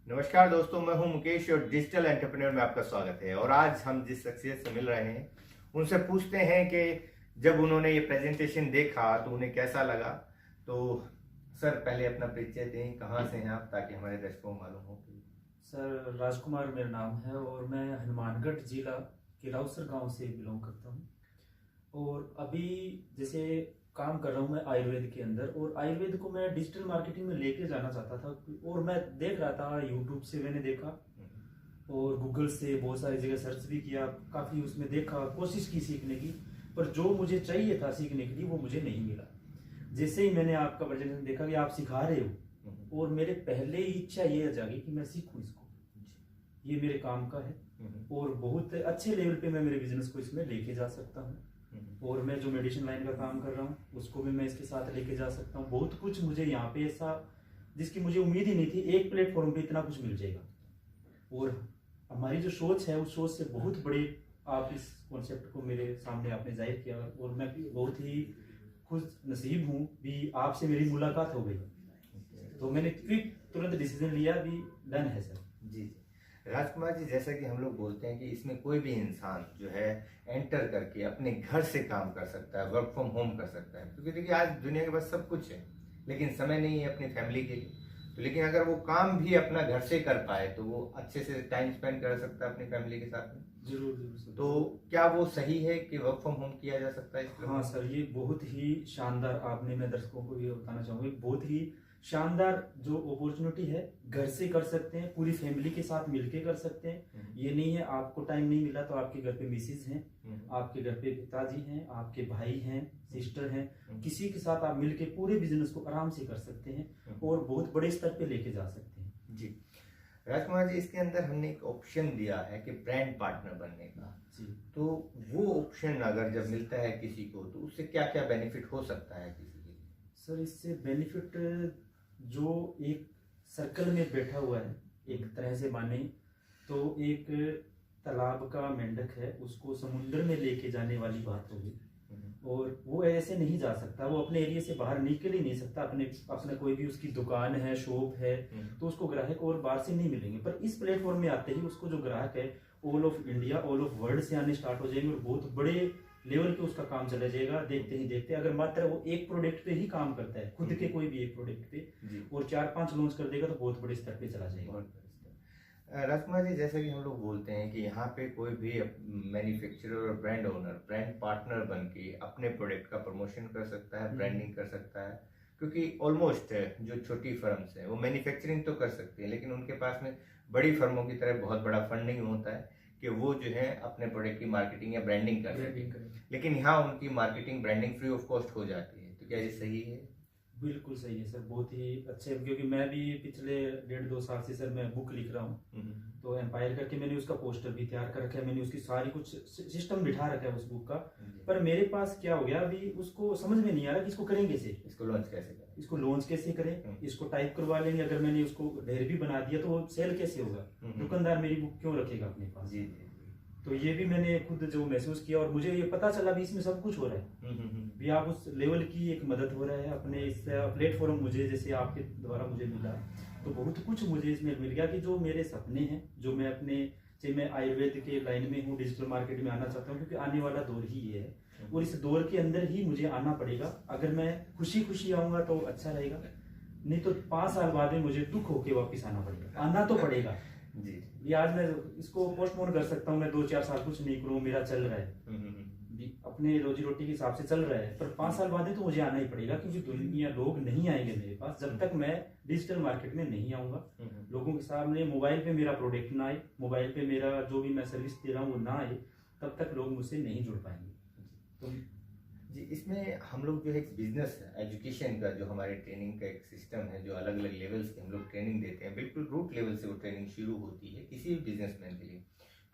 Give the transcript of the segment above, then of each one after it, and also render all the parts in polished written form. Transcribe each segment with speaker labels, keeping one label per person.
Speaker 1: नमस्कार दोस्तों, मैं हूं मुकेश और डिजिटल एंटरप्रेन्योर में आपका स्वागत है। और आज हम जिस शख्सियत से मिल रहे हैं उनसे पूछते हैं कि जब उन्होंने ये प्रेजेंटेशन देखा तो उन्हें कैसा लगा। तो सर, पहले अपना परिचय दें, कहाँ से हैं आप, ताकि हमारे दर्शकों को मालूम हो कि।
Speaker 2: सर, राजकुमार मेरा नाम है और मैं हनुमानगढ़ जिला के राउसर गांव से बिलोंग करता हूं। और अभी जैसे काम कर रहा हूं मैं आयुर्वेद के अंदर, और आयुर्वेद को मैं डिजिटल मार्केटिंग में लेके जाना चाहता था। और मैं देख रहा था, यूट्यूब से मैंने देखा और गूगल से बहुत सारी जगह सर्च भी किया, काफ़ी उसमें देखा, कोशिश की सीखने की। पर जो मुझे चाहिए था सीखने के लिए वो मुझे नहीं मिला। जैसे ही मैंने आपका प्रेजेंटेशन देखा कि आप सिखा रहे हो, और मेरे पहले ही इच्छा ये जागी कि मैं सीखूं इसको, ये मेरे काम का है और बहुत अच्छे लेवल पे मैं मेरे बिजनेस को इसमें लेके जा सकता हूँ। और मैं जो मेडिसिन लाइन का काम कर रहा हूँ उसको भी मैं इसके साथ लेके जा सकता हूँ। बहुत कुछ मुझे यहाँ पे ऐसा जिसकी मुझे उम्मीद ही नहीं थी, एक प्लेटफॉर्म पे इतना कुछ मिल जाएगा। और हमारी जो सोच है उस सोच से बहुत बड़े आप इस कॉन्सेप्ट को मेरे सामने आपने जाहिर किया, और मैं बहुत ही खुश नसीब हूँ भी आपसे मेरी मुलाकात हो गई। तो मैंने क्विक तुरंत डिसीजन लिया भी डन है सर।
Speaker 1: जी राजकुमार जी, जैसा कि हम लोग बोलते हैं कि इसमें कोई भी इंसान जो है एंटर करके अपने घर से काम कर सकता है, वर्क फ्रॉम होम कर सकता है। क्योंकि देखिए, आज दुनिया के पास सब कुछ है लेकिन समय नहीं है अपनी फैमिली के लिए। तो लेकिन अगर वो काम भी अपना घर से कर पाए तो वो अच्छे से टाइम स्पेंड कर सकता है अपनी फैमिली के साथ में।
Speaker 2: जरूर जरूर सर।
Speaker 1: तो क्या वो सही है कि वर्क फ्रॉम होम किया जा सकता है इस
Speaker 2: हाँ सर, ये बहुत ही शानदार आपने, मैं दर्शकों को ये बताना चाहूँगा, बहुत ही शानदार जो अपॉर्चुनिटी है। घर से कर सकते हैं, पूरी फैमिली के साथ मिलके कर सकते हैं। ये नहीं है आपको टाइम नहीं मिला तो आपके घर पे मिसेज हैं, आपके घर पे पिताजी हैं, आपके भाई हैं, सिस्टर हैं, किसी के साथ आप मिलके पूरे बिजनेस को आराम से कर सकते हैं और बहुत बड़े स्तर पे लेके जा सकते हैं।
Speaker 1: जी राजकुमार जी, इसके अंदर हमने एक ऑप्शन दिया है कि ब्रांड पार्टनर बनने का।
Speaker 2: जी,
Speaker 1: तो वो ऑप्शन अगर जब मिलता है किसी को तो उससे क्या क्या बेनिफिट हो सकता है किसी के लिए?
Speaker 2: सर, इससे बेनिफिट जो एक सर्कल में बैठा हुआ है, एक तरह से माने तो एक तालाब का मेंढक है, उसको समुद्र में लेके जाने वाली बात होगी। और वो ऐसे नहीं जा सकता, वो अपने एरिया से बाहर निकल ही नहीं सकता। अपने कोई भी उसकी दुकान है, शॉप है, तो उसको ग्राहक और बाहर से नहीं मिलेंगे। पर इस प्लेटफॉर्म में आते ही उसको जो ग्राहक है all of India, all of world से आने स्टार्ट हो जाएंगे और बहुत बड़े लेवल पे उसका काम चला जाएगा। देखते ही देखते अगर मात्र वो एक प्रोडक्ट पे ही काम करता है, खुद के कोई भी एक प्रोडक्ट पे, और 4-5 लॉन्च कर देगा तो बहुत बड़े स्तर पे चला जाएगा।
Speaker 1: राजकुमार जी, जैसा कि हम लोग बोलते हैं कि यहाँ पे कोई भी मैन्युफैक्चरर और ब्रांड ओनर, ब्रांड पार्टनर बन के अपने प्रोडक्ट का प्रमोशन कर सकता है, ब्रांडिंग कर सकता है। क्योंकि ऑलमोस्ट जो छोटी फर्म्स हैं वो मैन्युफैक्चरिंग तो कर सकती हैं लेकिन उनके पास में बड़ी फर्मों की तरह बहुत बड़ा फंडिंग होता है कि वो जो है अपने प्रोडक्ट की मार्केटिंग या ब्रांडिंग कर सकें। लेकिन यहाँ उनकी marketing branding free of cost हो जाती है। तो क्या ये सही है?
Speaker 2: बिल्कुल सही है सर, बहुत ही अच्छे। क्योंकि मैं भी पिछले 1.5-2 साल से सर मैं बुक लिख रहा हूँ, तो एम्पायर करके मैंने उसका पोस्टर भी तैयार कर रखा है, मैंने उसकी सारी कुछ सिस्टम बिठा रखा है उस बुक का। पर मेरे पास क्या हो गया, अभी उसको समझ में नहीं आ रहा कि इसको करेंगे कैसे,
Speaker 1: इसको लॉन्च कैसे करें,
Speaker 2: इसको लॉन्च कैसे करें, इसको टाइप करवा लेंगे, अगर मैंने उसको ढेर भी बना दिया तो वो सेल कैसे होगा, दुकानदार मेरी बुक क्यों रखेगा अपने पास।
Speaker 1: जी।
Speaker 2: तो ये भी मैंने खुद जो महसूस किया और मुझे ये पता चला भी इसमें सब कुछ हो रहा है। भी आप उस लेवल की एक मदद हो रहा है अपने इस प्लेटफॉर्म मुझे जैसे आपके द्वारा मुझे मिला, तो बहुत कुछ मुझे इसमें मिल गया कि जो मेरे सपने हैं, जो मैं अपने, चाहे मैं आयुर्वेद के लाइन में हूँ, डिजिटल मार्केट में आना चाहता हूँ, क्योंकि आने वाला दौर ही ये है और इस दौर के अंदर ही मुझे आना पड़ेगा। अगर मैं खुशी खुशी आऊंगा तो अच्छा रहेगा, नहीं तो 5 साल बाद में मुझे दुख होके वापिस आना पड़ेगा, आना तो पड़ेगा।
Speaker 1: जी,
Speaker 2: ये आज मैं इसको पोस्टपोन कर सकता हूँ, मैं 2-4 साल कुछ नहीं करूँ, मेरा चल रहा है अपने रोजी रोटी के हिसाब से चल रहा है, पर 5 साल बाद तो मुझे आना ही पड़ेगा। क्योंकि दुनिया लोग नहीं आएंगे मेरे पास जब तक मैं डिजिटल मार्केट में नहीं आऊंगा। लोगों के सामने मोबाइल पे मेरा प्रोडक्ट ना आए, मोबाइल पे मेरा जो भी मैं सर्विस दे रहा हूँ वो ना आए, तब तक लोग मुझसे नहीं जुड़ पाएंगे। तो
Speaker 1: जी, इसमें हम लोग जो है एक बिजनेस एजुकेशन का जो हमारे ट्रेनिंग का एक सिस्टम है, जो अलग अलग लेवल्स की हम लोग ट्रेनिंग देते हैं, बिल्कुल रूट लेवल से वो ट्रेनिंग शुरू होती है किसी भी बिजनेसमैन के लिए।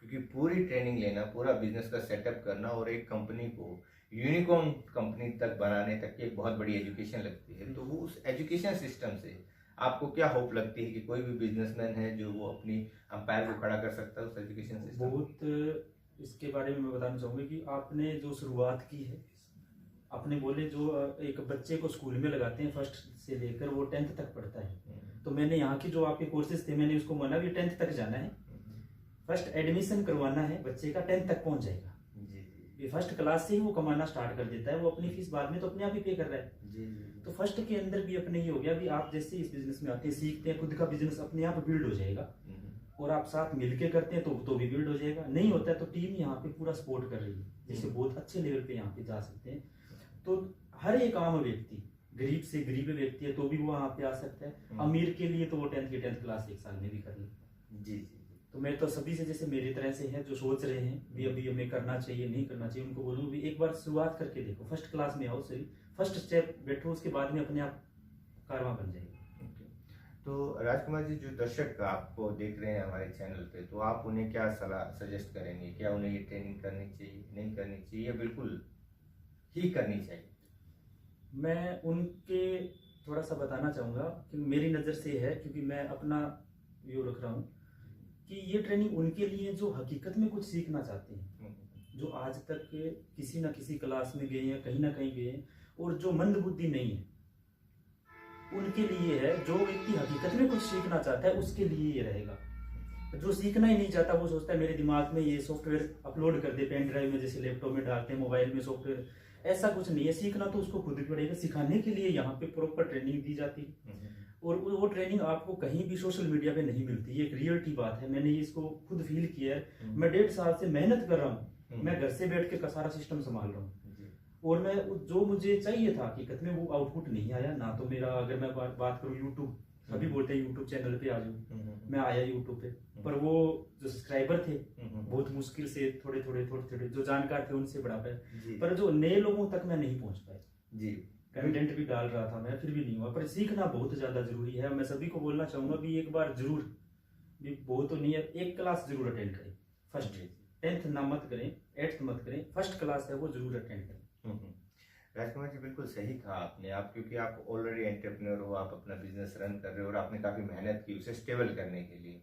Speaker 1: क्योंकि पूरी ट्रेनिंग लेना, पूरा बिजनेस का सेटअप करना और एक कंपनी को यूनिकॉर्न कंपनी तक बनाने तक की एक बहुत बड़ी एजुकेशन लगती है। तो वो उस एजुकेशन सिस्टम से आपको क्या होप लगती है कि कोई भी बिजनेसमैन है जो वो अपनी अंपायर को खड़ा कर सकता है उस एजुकेशन सिस्टम?
Speaker 2: बहुत इसके बारे में मैं बताना चाहूँगी कि आपने जो शुरुआत की है, आपने बोले जो एक बच्चे को स्कूल में लगाते हैं 1st से लेकर वो 10th तक पढ़ता है, तो मैंने यहाँ की जो आपके कोर्सेज थे मैंने उसको माना भी 10th तक जाना है, फर्स्ट एडमिशन करवाना है बच्चे का, 10th तक पहुंच जाएगा। ये फर्स्ट क्लास से ही वो कमाना स्टार्ट कर देता है, वो अपनी फीस बाद में तो अपने आप ही पे कर रहा है। तो फर्स्ट के अंदर भी अपने ये हो गया भी आप जैसे इस बिजनेस में आते हैं, सीखते हैं, खुद का बिजनेस अपने आप बिल्ड हो जाएगा, और आप साथ मिलके करते हैं तो भी बिल्ड हो जाएगा। नहीं होता है तो टीम यहाँ पे पूरा सपोर्ट कर रही है, जिससे बहुत अच्छे लेवल पे यहाँ पे जा सकते हैं। तो हर एक आम व्यक्ति, गरीब से गरीब व्यक्ति है तो भी वो यहाँ पे आ सकता है, अमीर के लिए तो वो 10th क्लास एक साल में भी कर ले। जी। तो मैं तो सभी से जैसे मेरी तरह से है जो सोच रहे हैं भी अभी हमें करना चाहिए नहीं करना चाहिए, उनको बोलूँ भी एक बार शुरुआत करके देखो, फर्स्ट क्लास में आओ, सही फर्स्ट स्टेप बैठो, उसके बाद में अपने आप कारवां बन जाएगा।
Speaker 1: तो राजकुमार जी, जो दर्शक आपको देख रहे हैं हमारे चैनल पे, तो आप उन्हें क्या सलाह सजेस्ट करेंगे? क्या उन्हें ये ट्रेनिंग करनी चाहिए, नहीं करनी चाहिए, या बिल्कुल ही करनी चाहिए?
Speaker 2: मैं उनके थोड़ा सा बताना चाहूँगा कि मेरी नज़र से है, क्योंकि मैं अपना व्यू रख रहा हूँ कि ये ट्रेनिंग उनके लिए जो हकीकत में कुछ सीखना चाहते हैं, जो आज तक किसी ना किसी क्लास में गए हैं, कहीं ना कहीं गए हैं, और जो मंद बुद्धि नहीं है उनके लिए है। जो व्यक्ति हकीकत में कुछ सीखना चाहता है उसके लिए ये रहेगा। जो सीखना ही नहीं चाहता वो सोचता है मेरे दिमाग में ये सॉफ्टवेयर अपलोड कर दे पेन ड्राइव में, जैसे लैपटॉप में डालते हैं, मोबाइल में सॉफ्टवेयर, ऐसा कुछ नहीं है। सीखना तो उसको खुद ही पड़ेगा, सिखाने के लिए यहाँ पे प्रॉपर ट्रेनिंग दी जाती है, और वो ट्रेनिंग आपको कहीं भी सोशल मीडिया पे नहीं मिलती। ये एक रियलिटी बात है, मैंने इसको खुद फील किया है। मैं 1.5 साल से मेहनत कर रहा हूँ, मैं घर से बैठ के सारा सिस्टम संभाल रहा हूँ, और मैं जो मुझे चाहिए था हकीकत में वो आउटपुट नहीं आया ना। तो मेरा अगर मैं बात करूँ यूट्यूब, सभी बोलते हैं यूट्यूब चैनल पे आ जाओ, मैं आया यूट्यूब पे, पर वो जो सब्सक्राइबर थे बहुत मुश्किल से थोड़े जो जानकार थे उनसे बढ़ा पाए, पर जो नए लोगों तक मैं नहीं पहुंच पाया जी। कंटेंट भी डाल रहा था मैं, फिर भी नहीं हुआ। पर सीखना बहुत ज्यादा जरूरी है। मैं सभी को बोलना चाहूंगा भी एक बार जरूर, भी बहुत तो नहीं है, एक क्लास जरूर अटेंड करें। फर्स्ट 10th ना मत करें, 8th मत करें, फर्स्ट क्लास है वो जरूर अटेंड करें।
Speaker 1: राजकुमार जी, बिल्कुल सही कहा आपने। आप क्योंकि आप ऑलरेडी एंटरप्रेन्योर हो, आप अपना बिजनेस रन कर रहे हो, और आपने काफ़ी मेहनत की उसे स्टेबल करने के लिए,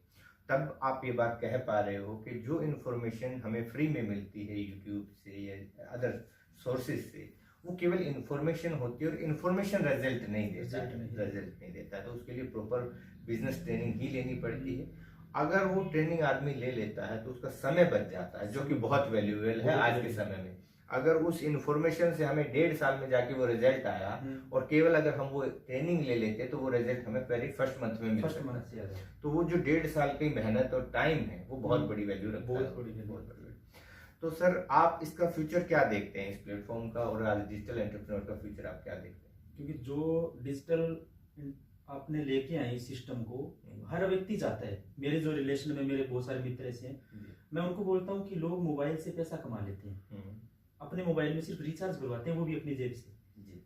Speaker 1: तब आप ये बात कह पा रहे हो कि जो इन्फॉर्मेशन हमें फ्री में मिलती है यूट्यूब से या अदर सोर्सेज से, वो केवल इन्फॉर्मेशन होती है, और इन्फॉर्मेशन रिजल्ट नहीं देता, तो उसके लिए प्रॉपर बिजनेस ट्रेनिंग ही लेनी पड़ती है। अगर वो ट्रेनिंग आदमी ले लेता है तो उसका समय बच जाता है, जो कि बहुत वैल्यूएबल है आज के समय में। अगर उस इन्फॉर्मेशन से हमें 1.5 साल में जाके वो रिजल्ट आया, और केवल अगर हम वो ट्रेनिंग ले लेते तो वो रिजल्ट हमें पहले फर्स्ट मंथ में मिल सकता है। तो वो जो 1.5 साल की मेहनत और टाइम है वो बहुत बड़ी वैल्यू रखता है, बहुत बड़ी। तो सर, आप इसका फ्यूचर क्या देखते हैं, इस प्लेटफॉर्म का, और आज डिजिटल एंटरप्रेन्योर का फ्यूचर आप क्या देखते हैं?
Speaker 2: क्योंकि जो डिजिटल आपने लेके आए सिस्टम को, हर व्यक्ति चाहता है। मेरे जो रिलेशन में मेरे बहुत सारे मित्र ऐसे हैं, मैं उनको बोलता हूँ कि लोग मोबाइल से पैसा कमा लेते हैं, अपने मोबाइल में सिर्फ रिचार्ज करवाते हैं, वो भी अपनी जेब से जी।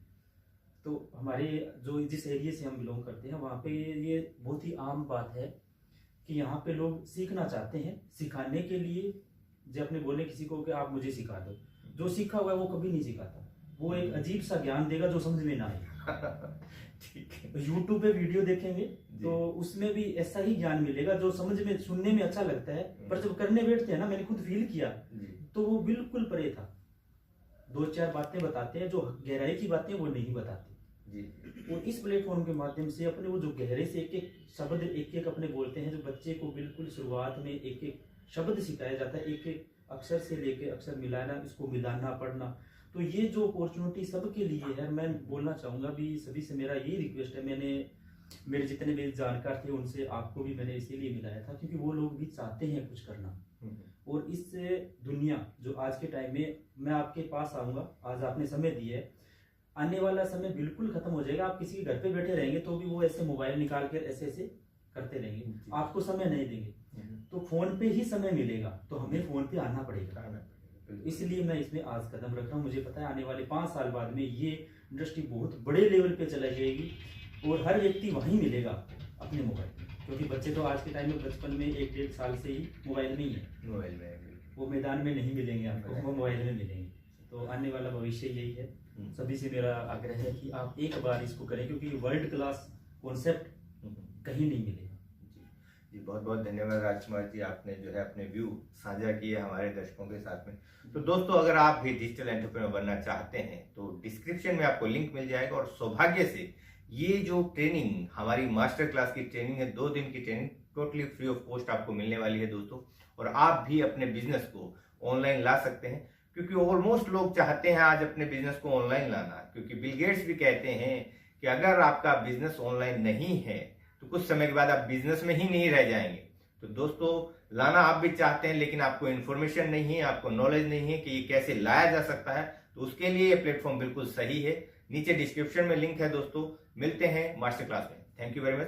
Speaker 2: तो हमारे जो जिस एरिया से हम बिलोंग करते हैं वहाँ पे ये बहुत ही आम बात है कि यहाँ पे लोग सीखना चाहते हैं, सिखाने के लिए जब अपने बोले किसी को कि आप मुझे सिखा दो, जो सीखा हुआ है वो कभी नहीं सिखाता, वो एक अजीब सा ज्ञान देगा जो समझ में ना आए। ठीक है, यूट्यूब पे वीडियो देखेंगे तो उसमें भी ऐसा ही ज्ञान मिलेगा जो समझ में, सुनने में अच्छा लगता है, पर जब करने बैठते हैं ना, मैंने खुद फील किया, तो वो बिल्कुल परे था। 2-4 बातें बताते हैं, जो गहराई की बातें वो नहीं बताते जी। और इस प्लेटफॉर्म के माध्यम से अपने वो जो गहरे से एक एक शब्द एक अपने बोलते हैं, जो बच्चे को बिल्कुल शुरुआत में एक एक शब्द सिखाया जाता है, एक एक अक्षर से लेके अक्षर मिलाना, इसको मिलाना, पढ़ना। तो ये जो अपॉर्चुनिटी सबके लिए है, मैं बोलना चाहूँगा भी सभी से मेरा यही रिक्वेस्ट है। मेरे जितने भी जानकार थे उनसे आपको भी मैंने इसीलिए मिलाया था क्योंकि वो लोग भी चाहते हैं कुछ करना। और इस दुनिया जो आज के टाइम में, मैं आपके पास आऊँगा, आज आपने समय दिया है, आने वाला समय बिल्कुल खत्म हो जाएगा। आप किसी के घर पे बैठे रहेंगे तो भी वो ऐसे मोबाइल निकाल कर ऐसे ऐसे करते रहेंगे, आपको समय नहीं देंगे। तो फोन पे ही समय मिलेगा, तो हमें फोन पे आना पड़ेगा। इसलिए मैं इसमें आज कदम रख रहा हूँ। मुझे पता है आने वाले 5 साल बाद में ये इंडस्ट्री बहुत बड़े लेवल पे चलाई जाएगी और हर व्यक्ति वहीं मिलेगा अपने मोबाइल में, क्योंकि बच्चे तो आज के टाइम में बचपन में 1-1.5 साल से ही मोबाइल में ही है, मोबाइल में, वो मैदान में नहीं मिलेंगे आपको, वो मोबाइल में मिलेंगे। तो आने वाला भविष्य यही है। सभी से मेरा आग्रह है कि आप एक बार इसको करें, क्योंकि वर्ल्ड क्लास कॉन्सेप्ट कहीं नहीं मिलेगा।
Speaker 1: जी, बहुत बहुत धन्यवाद राजकुमार जी, आपने जो है अपने व्यू साझा किए हमारे दर्शकों के साथ में। तो दोस्तों, अगर आप भी डिजिटल एंटरप्रेन्योर बनना चाहते हैं तो डिस्क्रिप्शन में आपको लिंक मिल जाएगा, और सौभाग्य से ये जो ट्रेनिंग हमारी मास्टर क्लास की ट्रेनिंग है, 2 दिन की training totally free of cost आपको मिलने वाली है दोस्तों। और आप भी अपने बिजनेस को ऑनलाइन ला सकते हैं, क्योंकि ऑलमोस्ट लोग चाहते हैं आज अपने बिजनेस को ऑनलाइन लाना, क्योंकि बिल गेट्स भी कहते हैं कि अगर आपका बिजनेस ऑनलाइन नहीं है तो कुछ समय के बाद आप बिजनेस में ही नहीं रह जाएंगे। तो दोस्तों, लाना आप भी चाहते हैं लेकिन आपको इन्फॉर्मेशन नहीं है, आपको नॉलेज नहीं है कि ये कैसे लाया जा सकता है, तो उसके लिए ये प्लेटफॉर्म बिल्कुल सही है। नीचे डिस्क्रिप्शन में लिंक है दोस्तों। मिलते हैं मास्टर क्लास में। Thank you very much.